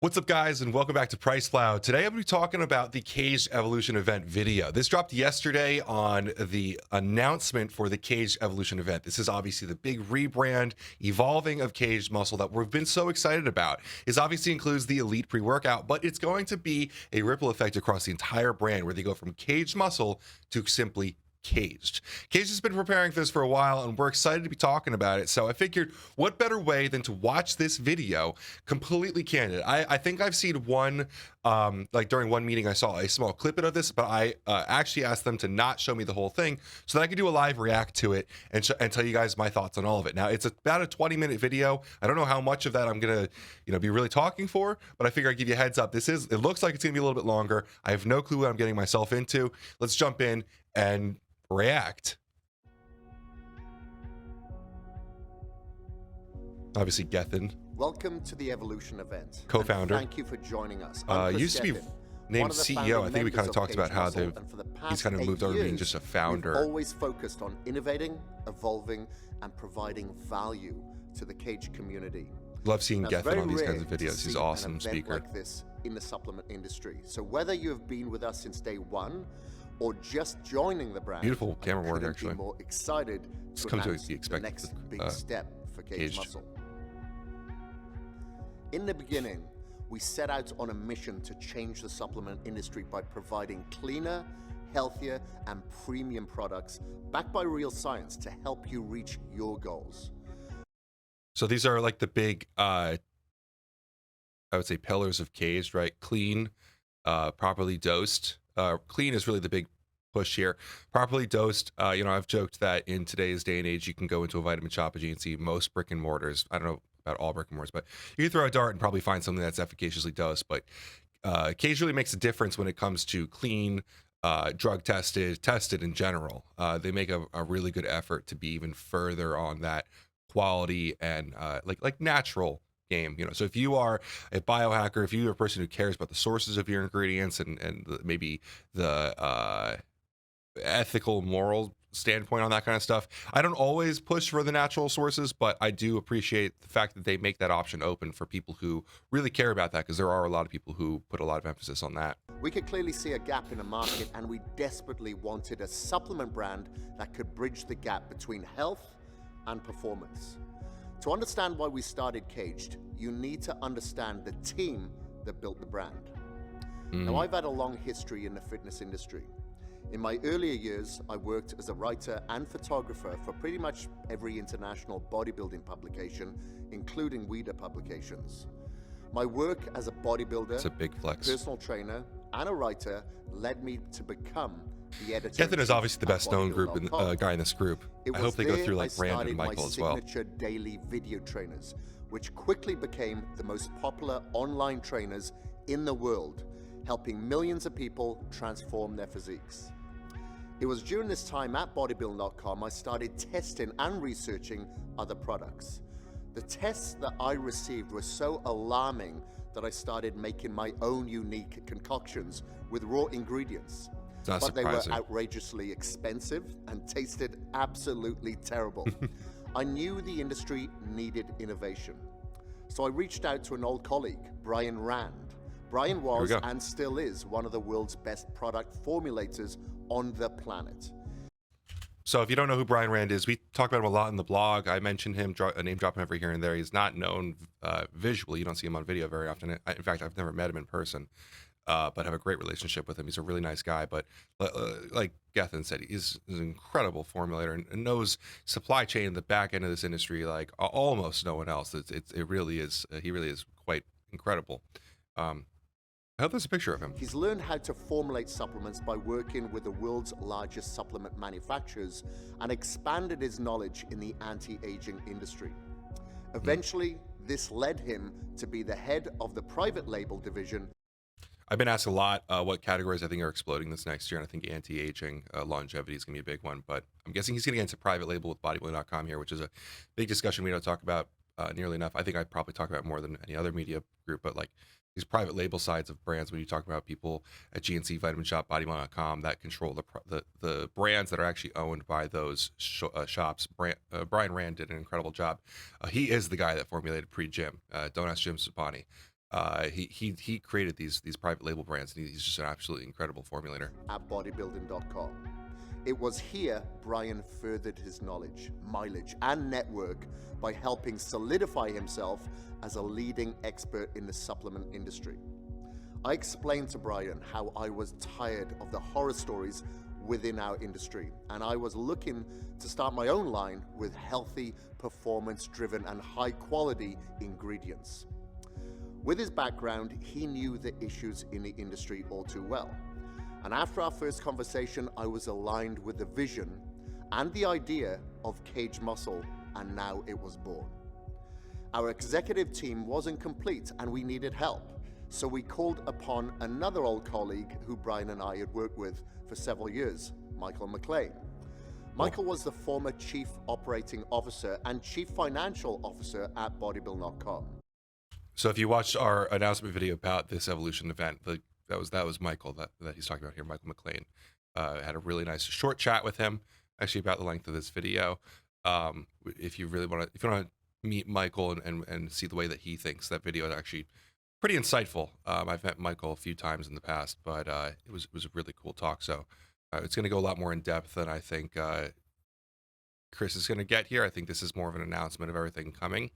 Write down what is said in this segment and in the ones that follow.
What's up, guys, and welcome back to PricePlow. Today, I'm going to be talking about the Caged Evolution event video. This dropped yesterday on the announcement for the Caged Evolution event. This is obviously the big rebrand, evolving of Caged Muscle that we've been so excited about. It obviously includes the Elite pre-workout, but it's going to be a ripple effect across the entire brand where they go from Caged Muscle to simply Caged. Caged has been preparing for this for a while, and we're excited to be talking about it. So I figured, what better way than to watch this video completely candid? I think I've seen one, like during one meeting, I saw a small clip of this, but I actually asked them to not show me the whole thing so that I could do a live react to it and tell you guys my thoughts on all of it. Now, it's about a 20-minute video. I don't know how much of that I'm gonna, be really talking for, but I figure I'd give you a heads up. It looks like it's gonna be a little bit longer. I have no clue what I'm getting myself into. Let's jump in and react. Obviously, Gethin, welcome to the Evolution event. co-founder. Thank you for joining us. Used to be named CEO. I think we kind of talked about how he's kind of moved over to being just a founder. We've always focused on innovating, evolving, and providing value to the cage community. Love seeing Gethin on these kinds of videos. He's an awesome speaker. Like this in the supplement industry. So whether you have been with us since day one or just joining the brand, beautiful camera work, actually. Be more excited to announce the next big step for Caged Muscle. In the beginning, we set out on a mission to change the supplement industry by providing cleaner, healthier, and premium products backed by real science to help you reach your goals. So these are like the big, I would say, pillars of Caged, right? Clean, properly dosed. Clean is really the big push here. Properly dosed, I've joked that in today's day and age, you can go into a vitamin shop at GNC, most brick and mortars. I don't know about all brick and mortars, but you can throw a dart and probably find something that's efficaciously dosed. But Caged really makes a difference when it comes to clean, drug tested in general. They make a really good effort to be even further on that quality and like natural game. So if you are a biohacker, if you're a person who cares about the sources of your ingredients and maybe the ethical, moral standpoint on that kind of stuff, I don't always push for the natural sources, but I do appreciate the fact that they make that option open for people who really care about that, because there are a lot of people who put a lot of emphasis on that. We could clearly see a gap in the market, and we desperately wanted a supplement brand that could bridge the gap between health and performance. To understand why we started Caged, you need to understand the team that built the brand. Now, I've had a long history in the fitness industry. In my earlier years, I worked as a writer and photographer for pretty much every international bodybuilding publication, including Weider publications. My work as a bodybuilder, it's a big flex, personal trainer, and a writer led me to become the editor. Gethin is obviously the best known guy in this group. I hope they go through like Brandon and Michael as well. Signature daily video trainers, which quickly became the most popular online trainers in the world, helping millions of people transform their physiques. It was during this time at bodybuilding.com I started testing and researching other products. The tests that I received were so alarming that I started making my own unique concoctions with raw ingredients. But they were outrageously expensive and tasted absolutely terrible. I knew the industry needed innovation. So I reached out to an old colleague, Brian Rand. Brian was and still is one of the world's best product formulators on the planet. So if you don't know who Brian Rand is, we talk about him a lot in the blog. I mentioned him, name drop him every here and there. He's not known visually. You don't see him on video very often. In fact, I've never met him in person, but have a great relationship with him. He's a really nice guy. But like Gethin said, he's an incredible formulator and knows supply chain, the back end of this industry, like almost no one else. It really is. He really is quite incredible. I hope there's a picture of him. He's learned how to formulate supplements by working with the world's largest supplement manufacturers and expanded his knowledge in the anti-aging industry. Eventually, this led him to be the head of the private label division. I've been asked a lot what categories I think are exploding this next year, and I think anti-aging, longevity is going to be a big one. But I'm guessing he's going to get into private label with bodybuilding.com here, which is a big discussion we don't talk about nearly enough. I think I probably talk about more than any other media group, but like these private label sides of brands, when you talk about people at GNC, Vitamin Shop, bodybuilding.com that control the brands that are actually owned by those shops. Brian Rand did an incredible job. He is the guy that formulated Pre-Gym. Don't ask Jim Sapani. He created these private label brands, and he's just an absolutely incredible formulator. At bodybuilding.com. It was here Brian furthered his knowledge, mileage, and network by helping solidify himself as a leading expert in the supplement industry. I explained to Brian how I was tired of the horror stories within our industry, and I was looking to start my own line with healthy, performance-driven, and high-quality ingredients. With his background, he knew the issues in the industry all too well. And after our first conversation, I was aligned with the vision and the idea of Kaged Muscle, and now it was born. Our executive team wasn't complete and we needed help. So we called upon another old colleague who Brian and I had worked with for several years, Michael McLean. Michael was the former Chief Operating Officer and Chief Financial Officer at bodybuilding.com. So if you watched our announcement video about this Evolution event, that was Michael that he's talking about here, Michael McLean. Had a really nice short chat with him, actually about the length of this video. If you want to meet Michael and see the way that he thinks, that video is actually pretty insightful. I've met Michael a few times in the past, but it was a really cool talk. So it's going to go a lot more in depth than I think Chris is going to get here. I think this is more of an announcement of everything coming.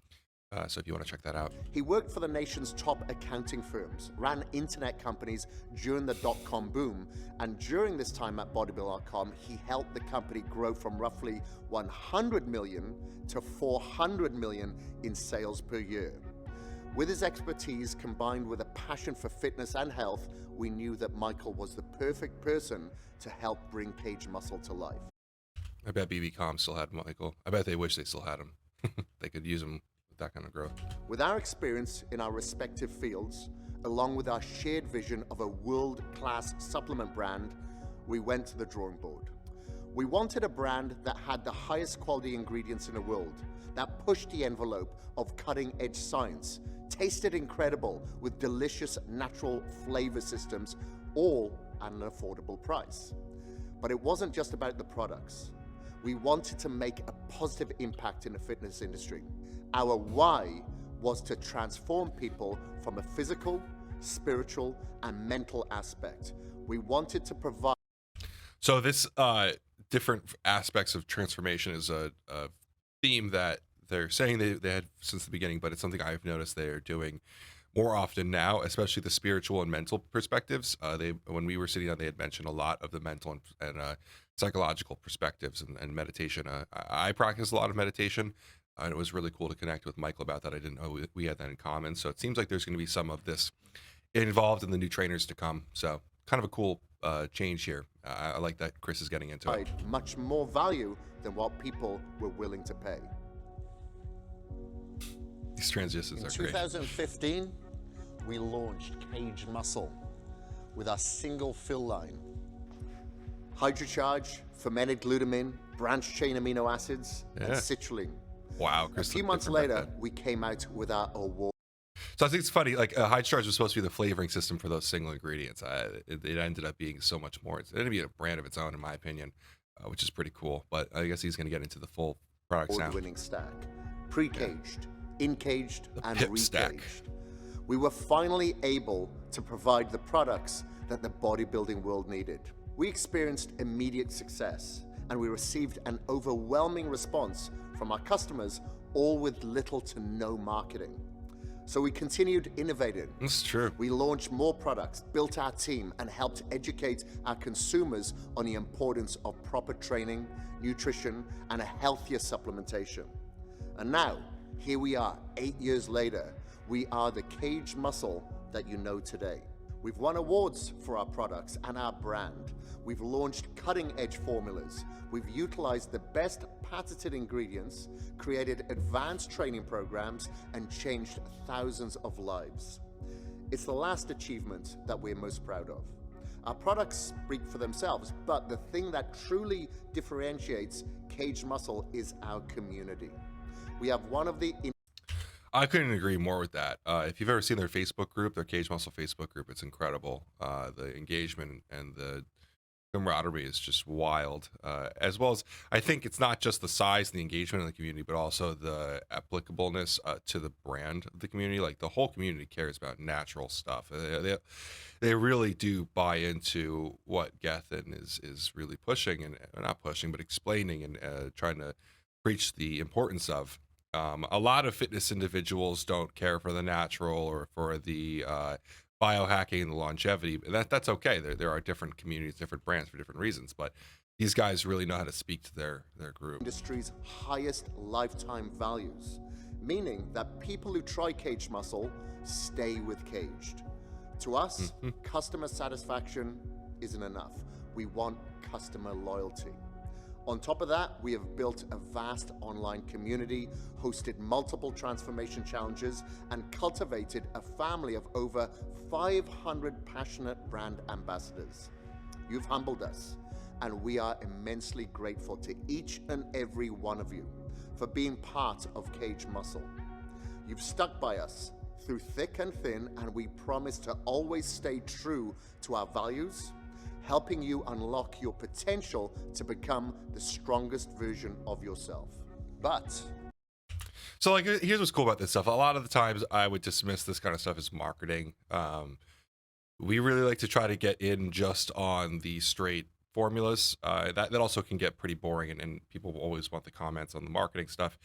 So if you want to check that out. He worked for the nation's top accounting firms, ran internet companies during the dot-com boom, and during this time at bodybuilding.com, he helped the company grow from roughly 100 million to 400 million in sales per year. With his expertise combined with a passion for fitness and health, we knew that Michael was the perfect person to help bring Kaged Muscle to life. I bet BB.com still had Michael. I bet they wish they still had him. They could use him with that kind of growth. With our experience in our respective fields, along with our shared vision of a world-class supplement brand, we went to the drawing board. We wanted a brand that had the highest quality ingredients in the world, that pushed the envelope of cutting-edge science, tasted incredible with delicious natural flavor systems, all at an affordable price. But it wasn't just about the products. We wanted to make a positive impact in the fitness industry. Our why was to transform people from a physical, spiritual, and mental aspect. We wanted to provide. So this different aspects of transformation is a theme that they're saying they had since the beginning, but it's something I've noticed they're doing more often now, especially the spiritual and mental perspectives. When we were sitting down, they had mentioned a lot of the mental and psychological perspectives and meditation. I practice a lot of meditation, and it was really cool to connect with Michael about that. I didn't know we had that in common. So it seems like there's going to be some of this involved in the new trainers to come. So kind of a cool change here. I like that Chris is getting into it. Much more value than what people were willing to pay. These transitions are great. In 2015, we launched Kaged Muscle with our single fill line. Hydrocharge, fermented glutamine, branched-chain amino acids, and citrulline. Wow, Chris. A few months later, we came out with our award. So I think it's funny, like Hydrocharge was supposed to be the flavoring system for those single ingredients. It ended up being so much more. It's going to be a brand of its own, in my opinion, which is pretty cool. But I guess he's going to get into the full product now. Award-winning stack, pre-caged, in-caged, and PIP re-caged. stack. We were finally able to provide the products that the bodybuilding world needed. We experienced immediate success, and we received an overwhelming response from our customers, all with little to no marketing. So we continued innovating. That's true. We launched more products, built our team, and helped educate our consumers on the importance of proper training, nutrition, and a healthier supplementation. And now, here we are, 8 years later. We are the Kaged Muscle that you know today. We've won awards for our products and our brand. We've launched cutting-edge formulas. We've utilized the best patented ingredients, created advanced training programs, and changed thousands of lives. It's the last achievement that we're most proud of. Our products speak for themselves, but the thing that truly differentiates Kaged Muscle is our community. We have one of the... I couldn't agree more with that. If you've ever seen their Facebook group, their Kaged Muscle Facebook group, it's incredible. The engagement and the camaraderie is just wild. As well as I think it's not just the size and the engagement in the community, but also the applicableness to the brand of the community. Like the whole community cares about natural stuff. They really do buy into what Gethin is really pushing and not pushing, but explaining and trying to preach the importance of. A lot of fitness individuals don't care for the natural or for the biohacking and the longevity. That's okay. There are different communities, different brands for different reasons, but these guys really know how to speak to their group. Industry's highest lifetime values, meaning that people who try Caged Muscle stay with Caged. To us, customer satisfaction isn't enough. We want customer loyalty. On top of that, we have built a vast online community, hosted multiple transformation challenges, and cultivated a family of over 500 passionate brand ambassadors. You've humbled us, and we are immensely grateful to each and every one of you for being part of Caged Muscle. You've stuck by us through thick and thin, and we promise to always stay true to our values, helping you unlock your potential to become the strongest version of yourself. But So like, here's what's cool about this stuff. A lot of the times I would dismiss this kind of stuff as marketing. We really like to try to get in just on the straight formulas. That also can get pretty boring, and people always want the comments on the marketing stuff.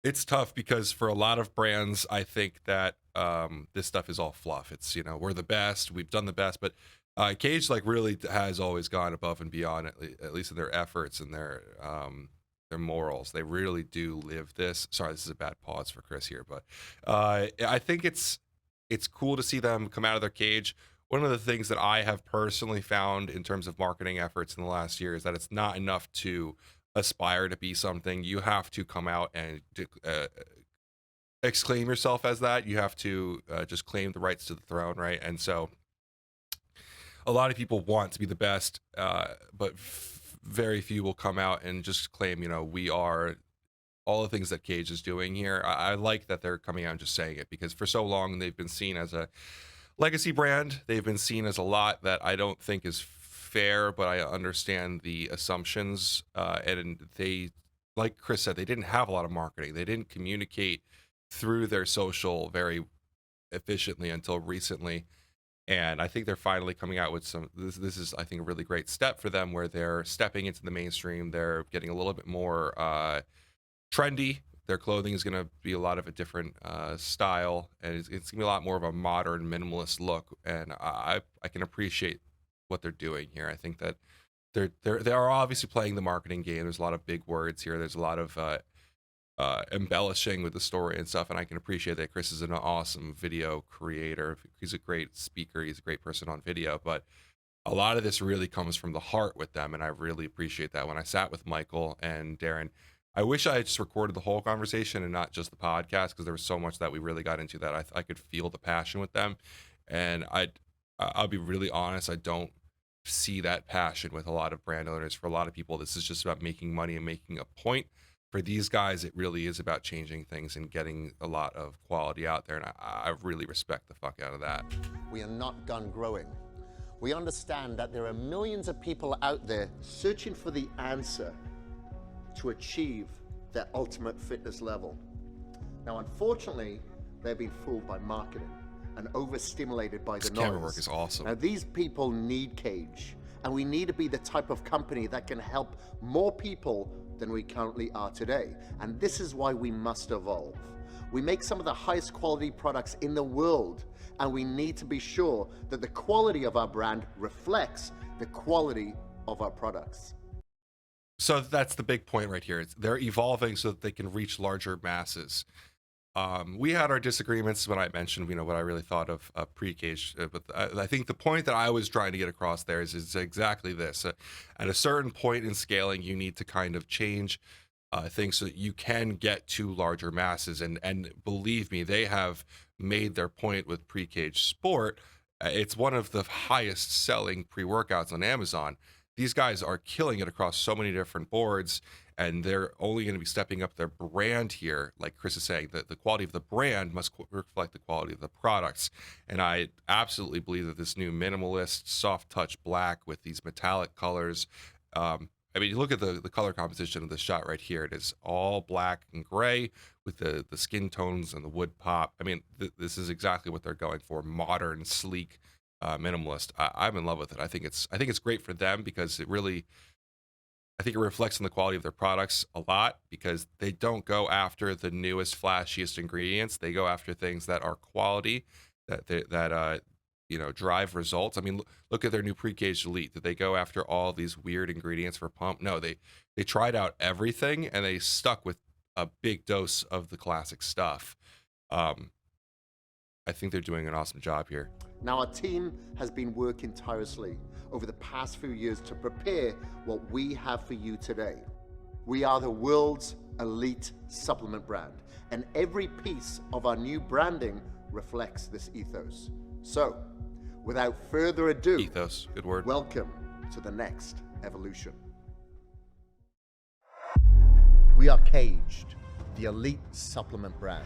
It's tough because for a lot of brands, I think that this stuff is all fluff. It's, we're the best, we've done the best, but Cage like really has always gone above and beyond, at least in their efforts and their morals. They really do live this. Sorry, this is a bad pause for Chris here, but I think it's cool to see them come out of their cage. One of the things that I have personally found in terms of marketing efforts in the last year is that it's not enough to aspire to be something. You have to come out and exclaim yourself as that. You have to just claim the rights to the throne, right? And so a lot of people want to be the best, but very few will come out and just claim, we are all the things that Cage is doing here. I like that they're coming out and just saying it, because for so long they've been seen as a legacy brand. They've been seen as a lot that I don't think is fair, but I understand the assumptions. And they, like Chris said, they didn't have a lot of marketing. They didn't communicate through their social very efficiently until recently. And I think they're finally coming out with some, this is, I think, a really great step for them, where they're stepping into the mainstream. They're getting a little bit more trendy. Their clothing is going to be a lot of a different style, and it's going to be a lot more of a modern, minimalist look. And I can appreciate what they're doing here. I think that they are obviously playing the marketing game. There's a lot of big words here. There's a lot of embellishing with the story and stuff, and I can appreciate that. Chris is an awesome video creator. He's a great speaker. He's a great person on video, but a lot of this really comes from the heart with them, and I really appreciate that. When I sat with Michael and Darren, I wish I had just recorded the whole conversation and not just the podcast, because there was so much that we really got into that I could feel the passion with them. And I'll be really honest, I don't see that passion with a lot of brand owners. For a lot of people, this is just about making money and making a point. For these guys, it really is about changing things and getting a lot of quality out there, and I really respect the fuck out of that. we are not done growing. We understand that there are millions of people out there searching for the answer to achieve their ultimate fitness level. Now, unfortunately, they've been fooled by marketing and overstimulated by the noise. Camera work is awesome. Now, these people need Cage, and we need to be the type of company that can help more people than we currently are today. And this is why we must evolve. We make some of the highest quality products in the world, and we need to be sure that the quality of our brand reflects the quality of our products. So that's the big point right here. They're evolving so that they can reach larger masses. We had our disagreements when I mentioned, what I really thought of Pre-Kaged, but I think the point that I was trying to get across there is exactly this. At a certain point in scaling, you need to kind of change things so that you can get to larger masses. And believe me, they have made their point with Pre-Kaged Sport. It's one of the highest selling pre-workouts on Amazon. these guys are killing it across so many different boards, and they're only going to be stepping up their brand here. Like Chris is saying, that the quality of the brand must reflect the quality of the products. And I absolutely believe that this new minimalist, soft touch black with these metallic colors, I mean, you look at the color composition of the shot right here. It is all black and gray with the skin tones and the wood pop. I mean, this is exactly what they're going for: modern, sleek, minimalist. I'm in love with it. I think it's great for them because I think it reflects on the quality of their products a lot, because they don't go after the newest, flashiest ingredients. They go after things that are quality, that drive results. I mean, look at their new Pre-Kaged Elite. Did they go after all these weird ingredients for pump? No, they tried out everything, and they stuck with a big dose of the classic stuff. I think they're doing an awesome job here. Now, our team has been working tirelessly over the past few years to prepare what we have for you today. We are the world's elite supplement brand, and every piece of our new branding reflects this ethos. So, without further ado, Ethos, good word. Welcome to the next evolution. We are Kaged, the elite supplement brand.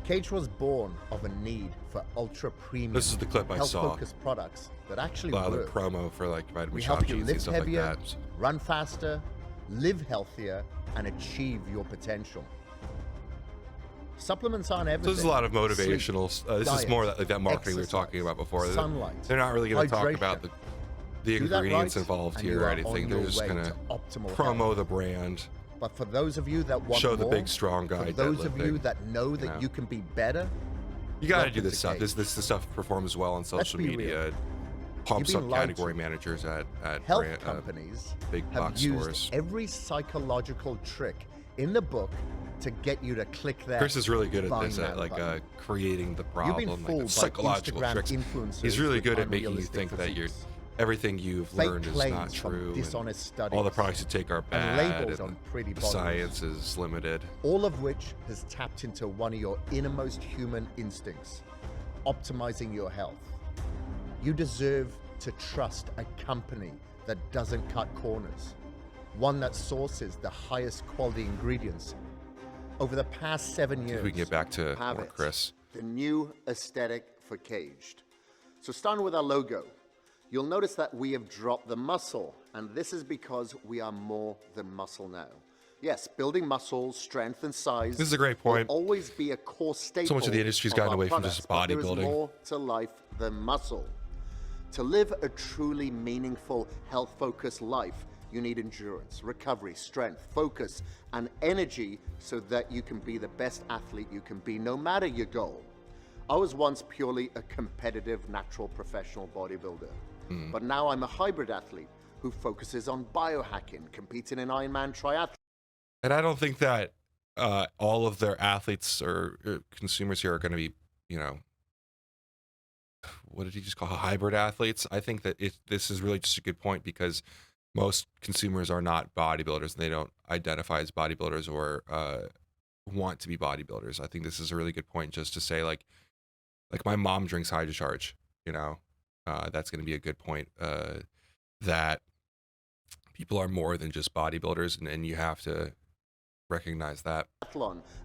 Kaged was born of a need for ultra premium, This is the clip I saw. health-focused products that actually The work. promo for like vitamin We shop help you cheese and lift stuff heavier, like that. run faster, live healthier, and achieve your potential. Supplements aren't everything. So there's a lot of motivational. Sleep, This is diet, more like that marketing we were exercise, talking about before. sunlight, They're not really going to talk hydration. about the Do that ingredients right, involved and here you or are anything. on They're your just way going to to optimal promo health. the brand, But for those of you that want show the more, big strong guy. for those of you deadlifting. that know that know. you can be better, You got to welcome do this to stuff. Kaged. This stuff performs well on social be media. real. It pumps You've up been lied category to. managers at health brand, companies big have box used stores. every psychological trick in the book to get you to click that. Chris is really good at buy this, now at like button. creating the You've been problem, fooled like by psychological Instagram tricks. influencers He's really with good at making you unrealistic think that physiques. everything you've Fake learned is claims not from true. and dishonest studies all the products you take are and bad. labels on pretty the bottles. science is limited. All of which has tapped into one of your innermost human instincts, optimizing your health. You deserve to trust a company that doesn't cut corners, one that sources the highest quality ingredients. Over the past 7 years, If we can get back to have more it, Chris. the new aesthetic for Kaged. So starting with our logo, you'll notice that we have dropped the muscle, and this is because we are more than muscle now. Yes, building muscle, strength, and size. This is a great point. Will always be a core staple. So much of the industry's gotten our away from products, just but there is bodybuilding. more to life than muscle. To live a truly meaningful, health-focused life, you need endurance, recovery, strength, focus, and energy so that you can be the best athlete you can be, no matter your goal. I was once purely a competitive, natural, professional bodybuilder. But now I'm a hybrid athlete who focuses on biohacking, competing in Ironman triathlon. And I don't think that all of their athletes or consumers here are going to be, what did he just call hybrid athletes? I think that this is really just a good point, because most consumers are not bodybuilders, and they don't identify as bodybuilders or want to be bodybuilders. I think this is a really good point, just to say like my mom drinks Hydrocharge, that's going to be a good point, that people are more than just bodybuilders, and you have to recognize that.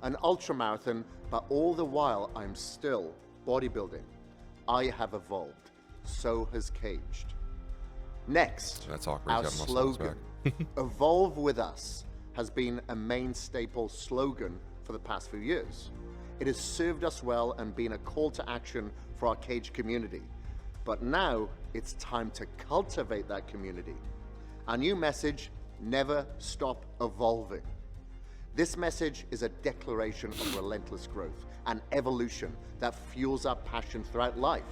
An ultramarathon, but all the while I'm still bodybuilding. I have evolved. So has Kaged. Next, That's awkward. our He's got muscle on his slogan, back. Evolve with Us, has been a main staple slogan for the past few years. It has served us well and been a call to action for our Kaged community. But now it's time to cultivate that community. Our new message, never stop evolving. This message is a declaration of relentless growth and evolution that fuels our passion throughout life.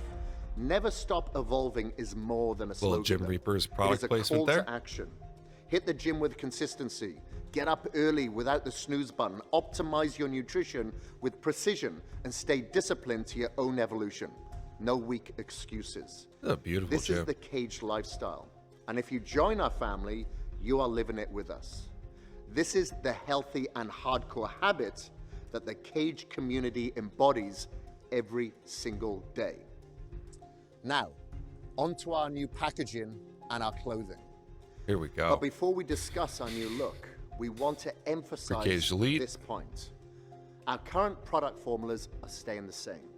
Never stop evolving is more than a slogan. Little Jim though. Reaper's It product is a placement call there. to action. Hit the gym with consistency. Get up early without the snooze button. Optimize your nutrition with precision and stay disciplined to your own evolution. No weak excuses. This is a beautiful This gym. is the Kaged lifestyle. And if you join our family, you are living it with us. This is the healthy and hardcore habits that the Kaged community embodies every single day. Now, onto our new packaging and our clothing. Here we go. But before we discuss our new look, we want to emphasize Pre-Kaged Elite. this point. Our current product formulas are staying the same.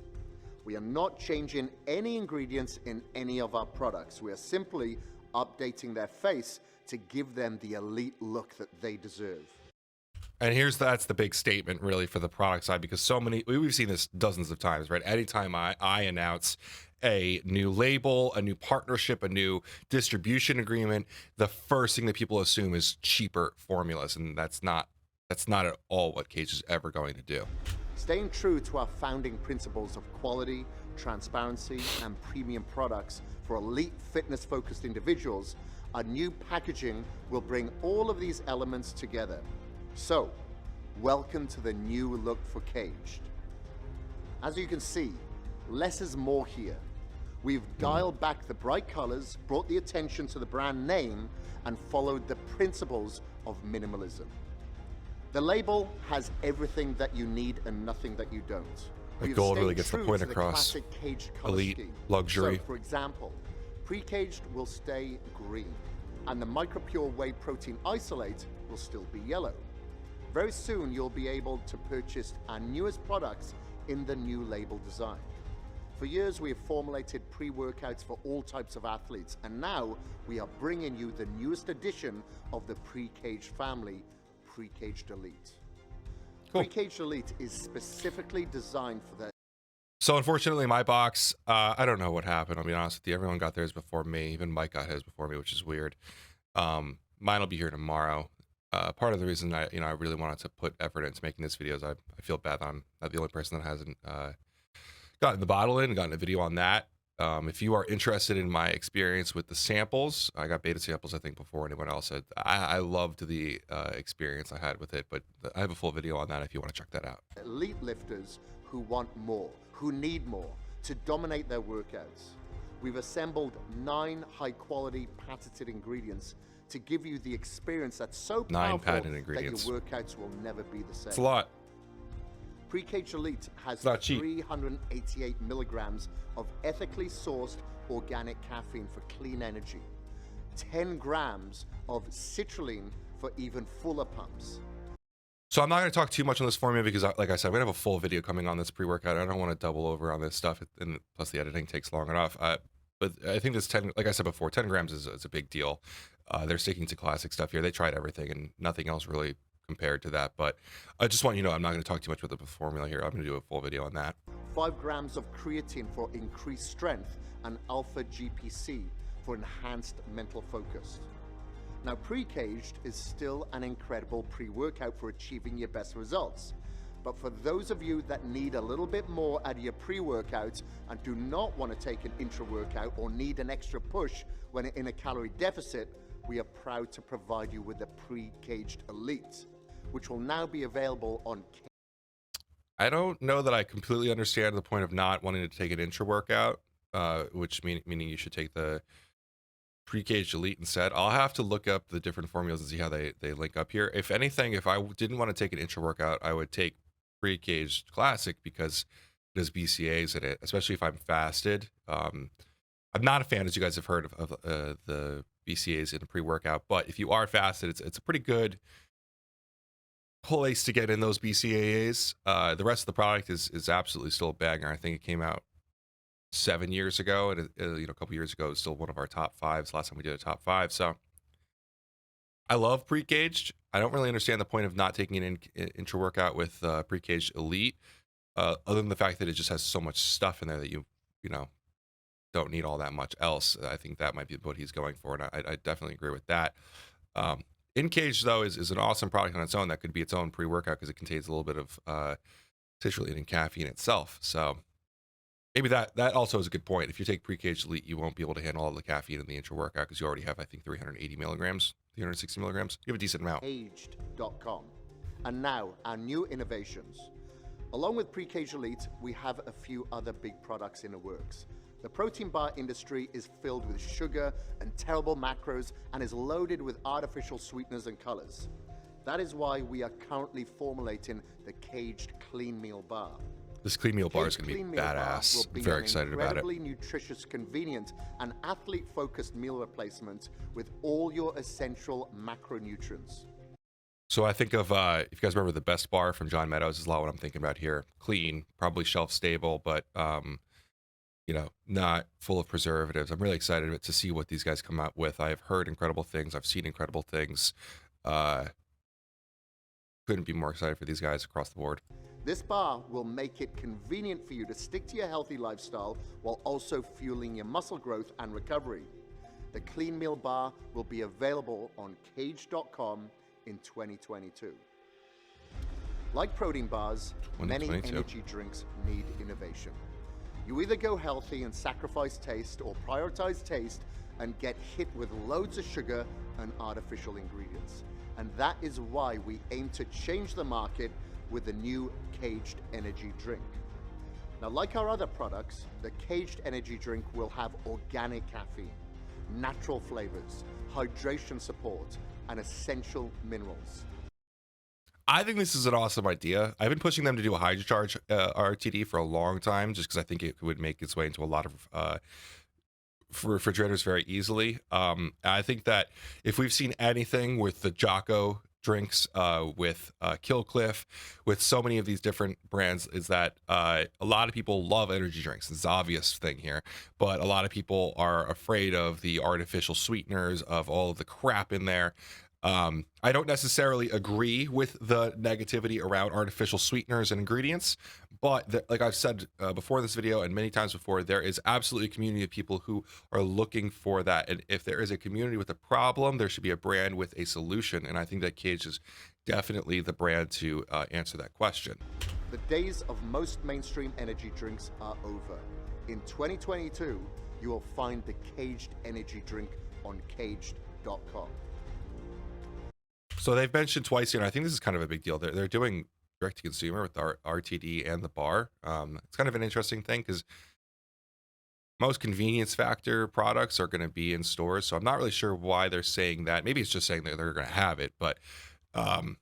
We are not changing any ingredients in any of our products. We are simply updating their face to give them the elite look that they deserve. And that's the big statement really for the product side, because we've seen this dozens of times, right? Anytime I announce a new label, a new partnership, a new distribution agreement, the first thing that people assume is cheaper formulas, and that's not at all what Kaged is ever going to do. Staying true to our founding principles of quality, transparency, and premium products for elite fitness-focused individuals, our new packaging will bring all of these elements together. So, welcome to the new look for Kaged. As you can see, less is more here. We've dialed back the bright colors, brought the attention to the brand name, and followed the principles of minimalism. The label has everything that you need and nothing that you don't. The We've gold stayed really gets the true point to the across. classic Kaged color Elite, scheme. luxury. So, for example, Pre-Kaged will stay green, and the MicroPure Whey Protein Isolate will still be yellow. Very soon, you'll be able to purchase our newest products in the new label design. For years, we have formulated pre-workouts for all types of athletes, and now we are bringing you the newest edition of the Pre-Kaged family, Pre-Kaged Elite. Cool. Pre-Kaged Elite is specifically designed for the... So unfortunately, my box, I don't know what happened. I'll be honest with you. Everyone got theirs before me. Even Mike got his before me, which is weird. Mine will be here tomorrow. Part of the reason I really wanted to put effort into making this video is I feel bad that I'm not the only person that hasn't gotten the bottle in and gotten a video on that. If you are interested in my experience with the samples, I got beta samples, I think, before anyone else had. I loved the experience I had with it, but I have a full video on that if you want to check that out. elite lifters who want more, who need more to dominate their workouts. We've assembled 9 high-quality patented ingredients to give you the experience that's so 9 powerful patent ingredients. that your workouts will never be the same. It's a lot. Pre-Kaged Elite has not cheap. 388 milligrams of ethically sourced organic caffeine for clean energy, 10 grams of citrulline for even fuller pumps. So I'm not going to talk too much on this formula because, like I said, I'm going to have a full video coming on this pre-workout. I don't want to double over on this stuff, and plus the editing takes long enough. But I think this 10, like I said before, 10 grams is a big deal. They're sticking to classic stuff here. They tried everything, and nothing else really compared to that. But I just want you to know I'm not going to talk too much about the formula here. I'm going to do a full video on that. 5 grams of creatine for increased strength, and alpha GPC for enhanced mental focus. Now, Pre-Kaged is still an incredible pre-workout for achieving your best results. But for those of you that need a little bit more out of your pre-workout and do not want to take an intra-workout or need an extra push when in a calorie deficit, we are proud to provide you with the Pre-Kaged Elite, which will now be available on... I don't know that I completely understand the point of not wanting to take an intra-workout, which meaning you should take the Pre-Kaged Elite instead. I'll have to look up the different formulas and see how they link up here. If anything, if I didn't want to take an intra-workout, I would take Pre-Kaged Classic because it has BCAAs in it, especially if I'm fasted. I'm not a fan, as you guys have heard, of the BCAAs in a pre-workout, but if you are fasted, it's a pretty good place to get in those BCAAs. The rest of the product is absolutely still a banger. I think it came out 7 years ago, and a couple years ago, it was still one of our top 5s. Last time we did a top 5, so I love Pre-Kaged. I don't really understand the point of not taking an intra workout with Pre-Kaged Elite, other than the fact that it just has so much stuff in there that you don't need all that much else. I think that might be what he's going for, and I definitely agree with that. Kaged, though, is an awesome product on its own that could be its own pre-workout because it contains a little bit of citrulline and caffeine itself. So maybe that also is a good point. If you take Pre-Kaged Elite, you won't be able to handle all the caffeine in the intra-workout because you already have, I think, 380 milligrams, 360 milligrams. You have a decent amount. Pre-Kaged.com. And now, our new innovations. Along with Pre-Kaged Elite, we have a few other big products in the works. The protein bar industry is filled with sugar and terrible macros and is loaded with artificial sweeteners and colors. That is why we are currently formulating the Kaged Clean Meal Bar. This clean meal bar is Caged going to Clean be Meal Bar badass. will be I'm very an excited about it. incredibly nutritious, convenient, and athlete-focused meal replacement with all your essential macronutrients. So I think of, if you guys remember the Best Bar from John Meadows, is a lot what I'm thinking about here. Clean, probably shelf stable, but you know, not full of preservatives. I'm really excited to see what these guys come out with. I have heard incredible things. I've seen incredible things. Couldn't be more excited for these guys across the board. This bar will make it convenient for you to stick to your healthy lifestyle while also fueling your muscle growth and recovery. The Clean Meal Bar will be available on Kaged.com in 2022. Like protein bars, many 2022. energy drinks need innovation. You either go healthy and sacrifice taste, or prioritize taste and get hit with loads of sugar and artificial ingredients. And that is why we aim to change the market with the new Kaged Energy Drink. Now, like our other products, the Kaged Energy Drink will have organic caffeine, natural flavors, hydration support, and essential minerals. I think this is an awesome idea. I've been pushing them to do a hydrocharge RTD for a long time, just because I think it would make its way into a lot of refrigerators very easily. I think that if we've seen anything with the Jocko drinks, with Killcliff, with so many of these different brands, is that a lot of people love energy drinks. It's an obvious thing here, but a lot of people are afraid of the artificial sweeteners, of all of the crap in there. I don't necessarily agree with the negativity around artificial sweeteners and ingredients, but like I've said before in this video and many times before, there is absolutely a community of people who are looking for that. And if there is a community with a problem, there should be a brand with a solution. And I think that Kaged is definitely the brand to answer that question. The days of most mainstream energy drinks are over. In 2022, you will find the Kaged Energy Drink on Kaged.com. So they've mentioned twice here, and I think this is kind of a big deal. They're doing direct to consumer with our RTD and the bar. It's kind of an interesting thing because most convenience factor products are going to be in stores. So I'm not really sure why they're saying that. Maybe it's just saying that they're going to have it, but I'm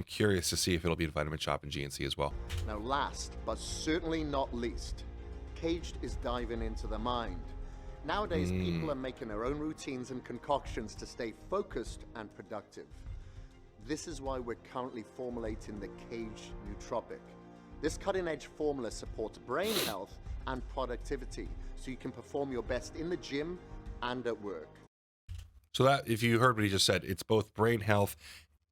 curious to see if it'll be in Vitamin Shop and GNC as well. Now, last but certainly not least, Kaged is diving into the mind. Nowadays, people are making their own routines and concoctions to stay focused and productive. This is why we're currently formulating the Kaged Nootropic. This cutting-edge formula supports brain health and productivity, so you can perform your best in the gym and at work. So that, if you heard what he just said, it's both brain health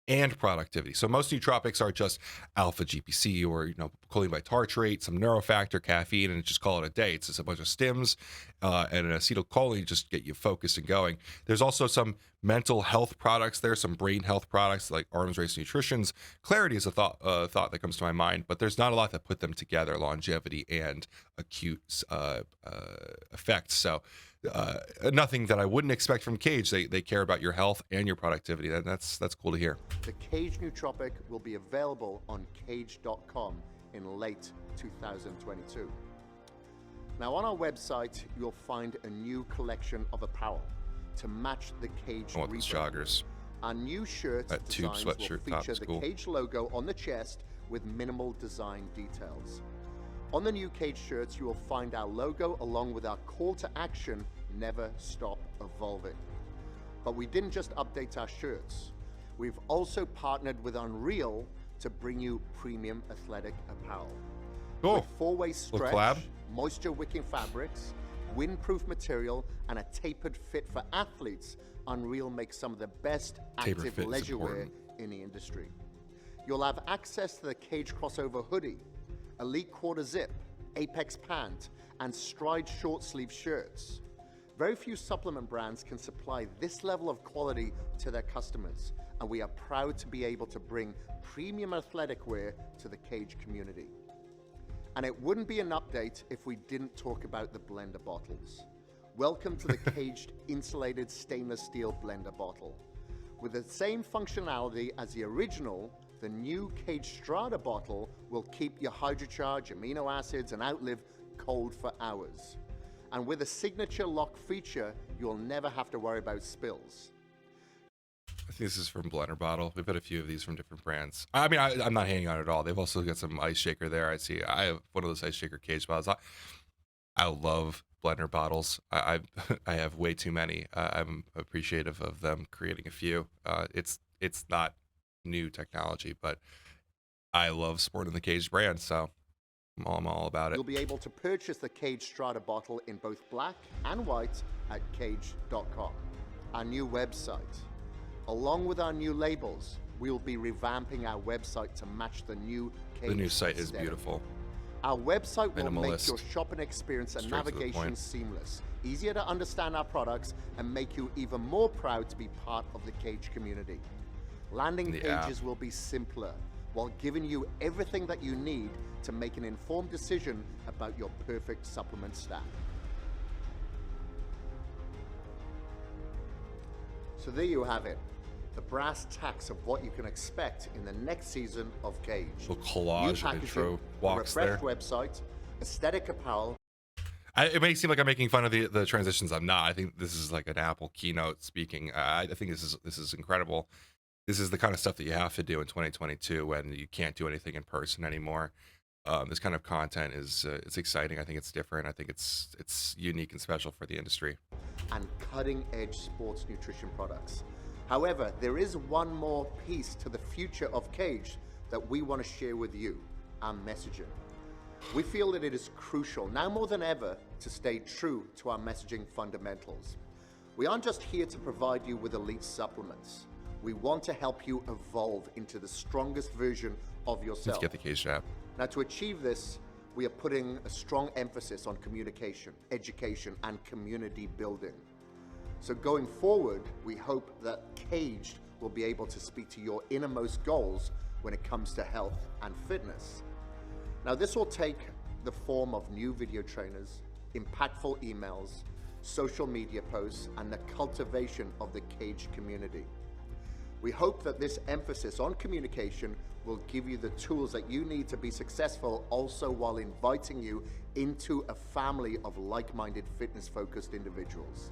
and productivity. So most nootropics are just alpha GPC or, you know, choline bitartrate, some neurofactor, caffeine, and just call it a day. It's just a bunch of stims and an acetylcholine just get you focused and going. There's also some mental health products there, some brain health products like Arms Race Nutrition's. Clarity is a thought that comes to my mind, but there's not a lot that put them together, longevity and acute effects. So nothing that I wouldn't expect from Kaged. They care about your health and your productivity. That's cool to hear. The Kaged Nootropic will be available on Kaged.com in late 2022. Now, on our website, you'll find a new collection of apparel to match the Kaged I want these rebrand. joggers. Our new shirt That tube designs will sweatshirt top feature is the cool. Kaged logo on the chest with minimal design details. On the new Kaged shirts, you will find our logo along with our call to action, never stop evolving. But we didn't just update our shirts. We've also partnered with Unreal to bring you premium athletic apparel. Cool. With four-way stretch, collab. moisture-wicking fabrics, windproof material, and a tapered fit for athletes, Unreal makes some of the best Tapered active fit is leisure wear important. in the industry. You'll have access to the Kaged crossover hoodie, Elite quarter zip, Apex pant, and Stride short sleeve shirts. Very few supplement brands can supply this level of quality to their customers, and we are proud to be able to bring premium athletic wear to the Kaged community. And it wouldn't be an update if we didn't talk about the blender bottles. Welcome to the Kaged insulated stainless steel blender bottle. With the same functionality as the original, the new Kaged Strata bottle will keep your hydrocharge, amino acids, and outlive cold for hours. And with a signature lock feature, you'll never have to worry about spills. I think this is from Blender Bottle. We've had a few of these from different brands. I mean, I'm not hating on it at all. They've also got some ice shaker there. I see. I have one of those ice shaker cage bottles. I love Blender bottles. I have way too many. I'm appreciative of them creating a few. It's not new technology, but I love supporting the Cage brand, so I'm all about it. You'll be able to purchase the Kaged Strata bottle in both black and white at kaged.com, our new website. Along with our new labels, we'll be revamping our website to match the new Kaged. The new site is aesthetic. beautiful. Our website will make Minimalist. your shopping experience and Straight to the navigation point. seamless, easier to understand our products, and make you even more proud to be part of the Cage community. Landing The app. pages will be simpler, while giving you everything that you need to make an informed decision about your perfect supplement stack. So there you have it, the brass tacks of what you can expect in the next season of Cage. Little collage and intro walks there. a refreshed website, aesthetic apparel. It may seem like I'm making fun of the transitions. I'm not. I think this is like an Apple keynote speaking. I think this is incredible. This is the kind of stuff that you have to do in 2022 when you can't do anything in person anymore. This kind of content is it's exciting. I think it's different. I think it's unique and special for the industry. And cutting-edge sports nutrition products. However, there is one more piece to the future of Cage that we want to share with you, our messaging. We feel that it is crucial, now more than ever, to stay true to our messaging fundamentals. We aren't just here to provide you with elite supplements. We want to help you evolve into the strongest version of yourself. Let's get the Cage app. Now, to achieve this, we are putting a strong emphasis on communication, education, and community building. So going forward, we hope that Caged will be able to speak to your innermost goals when it comes to health and fitness. Now, this will take the form of new video trainers, impactful emails, social media posts, and the cultivation of the Caged community. We hope that this emphasis on communication will give you the tools that you need to be successful, also while inviting you into a family of like-minded fitness-focused individuals.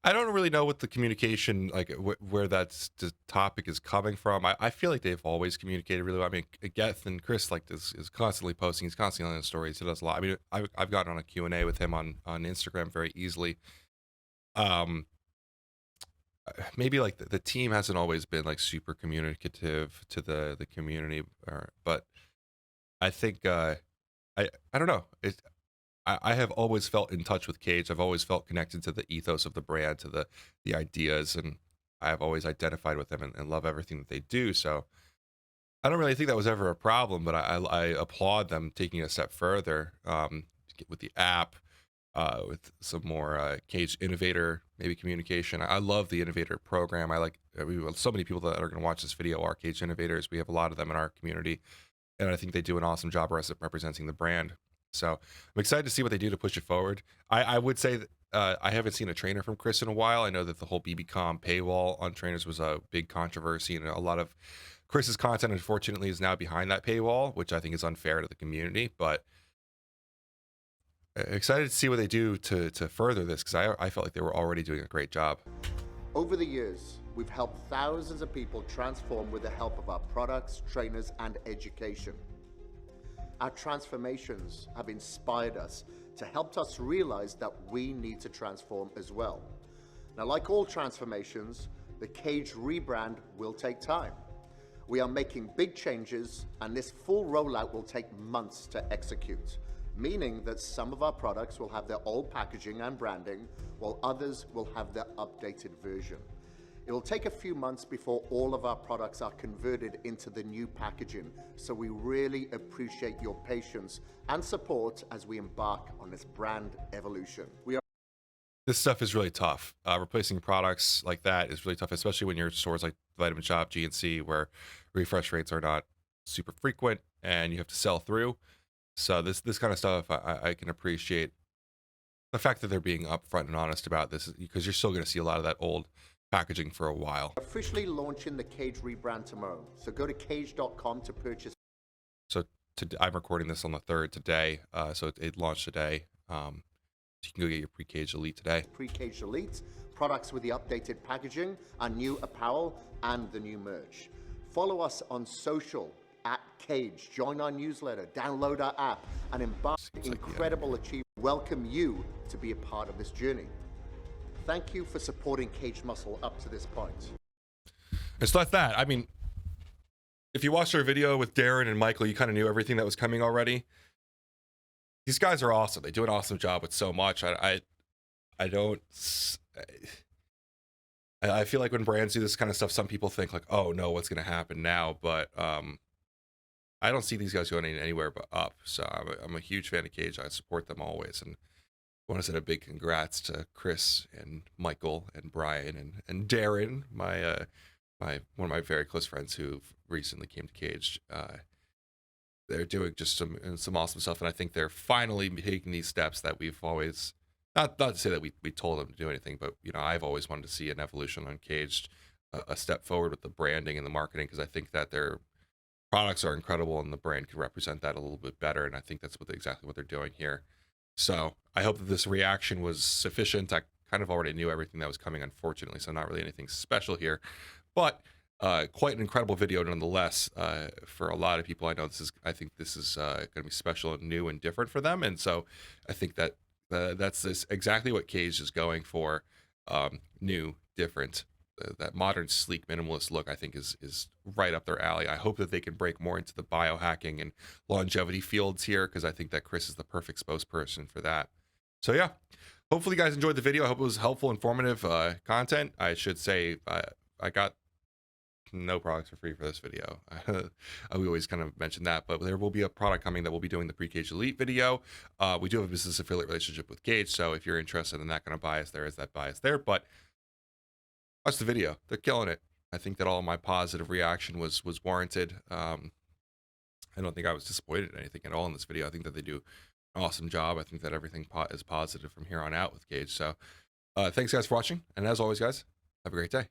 I don't really know what the communication, like where that topic is coming from. I feel like they've always communicated really well. I mean, Geth and Chris like is constantly posting. He's constantly on his stories. He does a lot. I mean, I've gotten on a Q&A with him on Instagram very easily. Maybe like the team hasn't always been like super communicative to the community, but I think I don't know. I have always felt in touch with Cage. I've always felt connected to the ethos of the brand, to the ideas, and I've always identified with them and love everything that they do. So I don't really think that was ever a problem, but I applaud them taking it a step further with the app, with some more Cage Innovator, maybe communication. I love the Innovator program. So many people that are going to watch this video are Cage Innovators. We have a lot of them in our community, and I think they do an awesome job representing the brand. So I'm excited to see what they do to push it forward. I would say that I haven't seen a trainer from Chris in a while. I know that the whole BBCom paywall on trainers was a big controversy, and a lot of Chris's content, unfortunately, is now behind that paywall, which I think is unfair to the community. But excited to see what they do to further this, because I felt like they were already doing a great job. Over the years, we've helped thousands of people transform with the help of our products, trainers, and education. Our transformations have inspired us to help us realize that we need to transform as well. Now, like all transformations, the Cage rebrand will take time. We are making big changes, and this full rollout will take months to execute, meaning that some of our products will have their old packaging and branding, while others will have their updated version. It will take a few months before all of our products are converted into the new packaging, so we really appreciate your patience and support as we embark on this brand evolution. This stuff is really tough. Replacing products like that is really tough, especially when you're stores like Vitamin Shop, GNC, where refresh rates are not super frequent and you have to sell through. So this kind of stuff, I can appreciate the fact that they're being upfront and honest about this, because you're still going to see a lot of that old packaging for a while. Officially launching the Cage rebrand tomorrow, so go to kaged.com to purchase. So I'm recording this on the 3rd today, so it launched today. So you can go get your Pre-Kaged Elite today. Pre-Kaged Elite, products with the updated packaging, our new apparel, and the new merch. Follow us on social at Kage. Join our newsletter, download our app, and embark on incredible achievement. Welcome you to be a part of this journey. Thank you for supporting Caged Muscle up to this point. It's not that. I mean, if you watched our video with Darren and Michael, you kind of knew everything that was coming already. These guys are awesome. They do an awesome job with so much. I feel like when brands do this kind of stuff, some people think like, oh no, what's going to happen now? But I don't see these guys going anywhere but up. So I'm a huge fan of Cage. I support them always. And I want to send a big congrats to Chris and Michael and Brian and Darren, my one of my very close friends who recently came to Cage. They're doing just some awesome stuff, and I think they're finally taking these steps that we've always not to say that we told them to do anything, but you know, I've always wanted to see an evolution on Caged, a step forward with the branding and the marketing, because I think that their products are incredible and the brand can represent that a little bit better, and I think that's exactly what they're doing here. So I hope that this reaction was sufficient. I kind of already knew everything that was coming, unfortunately, so not really anything special here, but quite an incredible video nonetheless. For a lot of people, I think this is going to be special and new and different for them, and so I think that that's exactly what Cage is going for. New, different, that modern, sleek, minimalist look, I think is right up their alley. I hope that they can break more into the biohacking and longevity fields here, because I think that Chris is the perfect spokesperson for that. So yeah, hopefully you guys enjoyed the video. I hope it was helpful, informative content. I should say I got no products for free for this video. We always kind of mention that, but there will be a product coming that will be doing the Pre-Kaged Elite video. We do have a business affiliate relationship with Cage, so if you're interested in that kind of bias, there is that bias there, but watch the video. They're killing it. I think that all my positive reaction was warranted. I don't think I was disappointed in anything at all in this video. I think that they do an awesome job. I think that everything is positive from here on out with Cage. So thanks guys for watching, and as always guys, have a great day.